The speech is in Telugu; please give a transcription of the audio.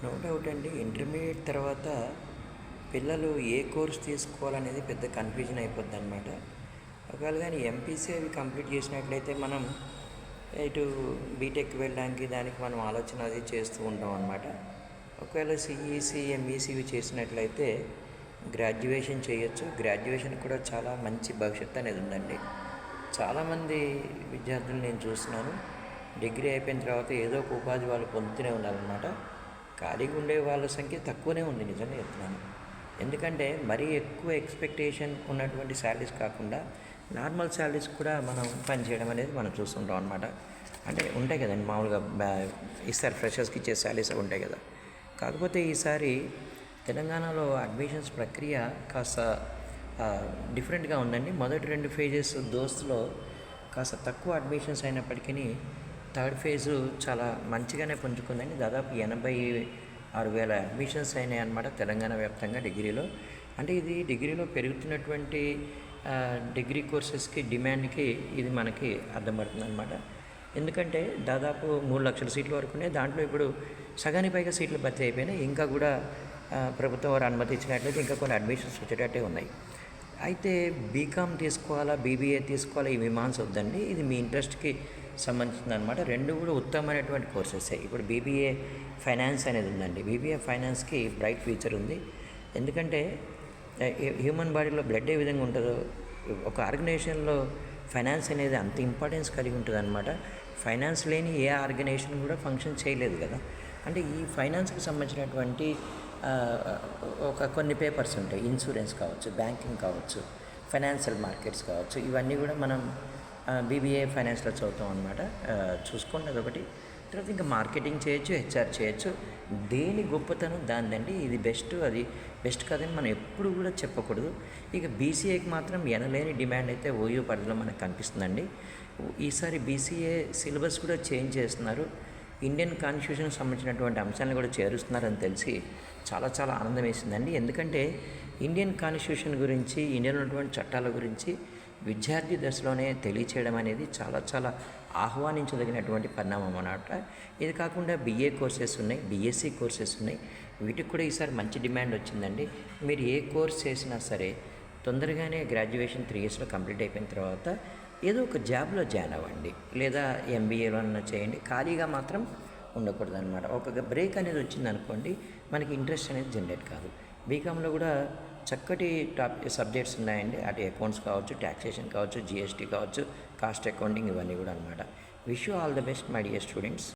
నో డౌట్ అండి. ఇంటర్మీడియట్ తర్వాత పిల్లలు ఏ కోర్స్ తీసుకోవాలనేది పెద్ద కన్ఫ్యూజన్ అయిపోద్ది అనమాట. ఒకవేళ కానీ ఎంపీసీ అవి కంప్లీట్ చేసినట్లయితే మనం ఇటు బీటెక్ వెళ్ళడానికి దానికి మనం ఆలోచన అది చేస్తూ ఉంటాం అనమాట. ఒకవేళ సిఈసి ఎంఈసి చేసినట్లయితే గ్రాడ్యుయేషన్ చేయొచ్చు. గ్రాడ్యుయేషన్ కూడా చాలా మంచి భవిష్యత్తు అనేది ఉందండి. చాలామంది విద్యార్థులు నేను చూస్తున్నాను, డిగ్రీ అయిపోయిన తర్వాత ఏదో ఒక ఉపాధి వాళ్ళు పొందుతూనే ఉన్నారనమాట. ఖాళీగా ఉండే వాళ్ళ సంఖ్య తక్కువనే ఉంది, నిజంగా చెప్తున్నాను. ఎందుకంటే మరీ ఎక్కువ ఎక్స్పెక్టేషన్ ఉన్నటువంటి శాలరీస్ కాకుండా నార్మల్ శాలరీస్ కూడా మనం పనిచేయడం అనేది మనం చూస్తుంటాం అనమాట. అంటే ఉంటాయి కదండి, మామూలుగా ఇస్తారు, ఫ్రెషర్స్కి ఇచ్చే శాలరీస్ ఉంటాయి కదా. కాకపోతే ఈసారి తెలంగాణలో అడ్మిషన్స్ ప్రక్రియ కాస్త డిఫరెంట్గా ఉందండి. మొదటి 2 ఫేజెస్ దోస్తులో కాస్త తక్కువ అడ్మిషన్స్ అయినప్పటికీ థర్డ్ ఫేజు చాలా మంచిగానే పుంజుకుందండి. దాదాపు 86,000 అడ్మిషన్స్ అయినాయి అన్నమాట తెలంగాణ వ్యాప్తంగా డిగ్రీలో. అంటే ఇది డిగ్రీలో పెరుగుతున్నటువంటి డిగ్రీ కోర్సెస్కి డిమాండ్కి ఇది మనకి అర్థపడుతుంది అనమాట. ఎందుకంటే దాదాపు 3 లక్షల సీట్ల వరకునే, దాంట్లో ఇప్పుడు సగానికి పైగా సీట్లు భర్తీ అయిపోయినాయి. ఇంకా కూడా ప్రభుత్వం వారు అనుమతి ఇచ్చినట్లయితే ఇంకా కొన్ని అడ్మిషన్స్ వచ్చేటట్టే ఉన్నాయి. అయితే బీకామ్ తీసుకోవాలా, బీబీఏ తీసుకోవాలా, ఈ మీమాంస వద్దండి. ఇది మీ ఇంట్రెస్ట్కి సంబంధించింది అనమాట. రెండు కూడా ఉత్తమమైనటువంటి కోర్సెసే. ఇప్పుడు బీబీఏ ఫైనాన్స్ అనేది ఉందండి. బీబీఏ ఫైనాన్స్కి బ్రైట్ ఫ్యూచర్ ఉంది. ఎందుకంటే హ్యూమన్ బాడీలో బ్లడ్ ఏ విధంగా ఉంటుందో ఒక ఆర్గనైజేషన్లో ఫైనాన్స్ అనేది అంత ఇంపార్టెన్స్ కలిగి ఉంటుంది అనమాట. ఫైనాన్స్ లేని ఏ ఆర్గనైజేషన్ కూడా ఫంక్షన్ చేయలేదు కదా. అంటే ఈ ఫైనాన్స్కి సంబంధించినటువంటి కొన్ని పేపర్స్ ఉంటాయి. ఇన్సూరెన్స్ కావచ్చు, బ్యాంకింగ్ కావచ్చు, ఫైనాన్షియల్ మార్కెట్స్ కావచ్చు, ఇవన్నీ కూడా మనం బీబీఏ ఫైనాన్స్లో చదువుతాం అనమాట. చూసుకోండి, అదొకటి. తర్వాత ఇంకా మార్కెటింగ్ చేయొచ్చు, హెచ్ఆర్ చేయొచ్చు. దేని గొప్పతనం దానిదండి. ఇది బెస్ట్, అది బెస్ట్ కాదని మనం ఎప్పుడు కూడా చెప్పకూడదు. ఇక బీసీఏకి మాత్రం ఎనలేని డిమాండ్ అయితే ఓయూ పరిధిలో మనకు కనిపిస్తుందండి. ఈసారి బీసీఏ సిలబస్ కూడా చేంజ్ చేస్తున్నారు. ఇండియన్ కాన్స్టిట్యూషన్కి సంబంధించినటువంటి అంశాలను కూడా చేరుస్తున్నారని తెలిసి చాలా చాలా ఆనందం వేసిందండి. ఎందుకంటే ఇండియన్ కాన్స్టిట్యూషన్ గురించి, ఇండియన్ ఉన్నటువంటి చట్టాల గురించి విద్యార్థి దశలోనే తెలియచేయడం అనేది చాలా చాలా ఆహ్వానించదగినటువంటి పరిణామం అన్నమాట. ఇది కాకుండా బీఏ కోర్సెస్ ఉన్నాయి, బీఎస్సీ కోర్సెస్ ఉన్నాయి. వీటికి కూడా ఈసారి మంచి డిమాండ్ వచ్చిందండి. మీరు ఏ కోర్స్ చేసినా సరే తొందరగానే గ్రాడ్యుయేషన్ 3 ఇయర్స్లో కంప్లీట్ అయిపోయిన తర్వాత ఏదో ఒక జాబ్లో జాయిన్ అవ్వండి, లేదా ఎంబీఏలో అన్నా చేయండి. ఖాళీగా మాత్రం ఉండకూడదు అనమాట. ఒక బ్రేక్ అనేది వచ్చిందనుకోండి, మనకి ఇంట్రెస్ట్ అనేది జనరేట్ కాదు. బీకామ్లో కూడా చక్కటి టాప్ సబ్జెక్ట్స్ ఉన్నాయండి. అటు అకౌంట్స్ కావచ్చు, ట్యాక్సేషన్ కావచ్చు, జిఎస్టీ కావచ్చు, కాస్ట్ అకౌంటింగ్, ఇవన్నీ కూడా అనమాట. Wish you all the best my dear students.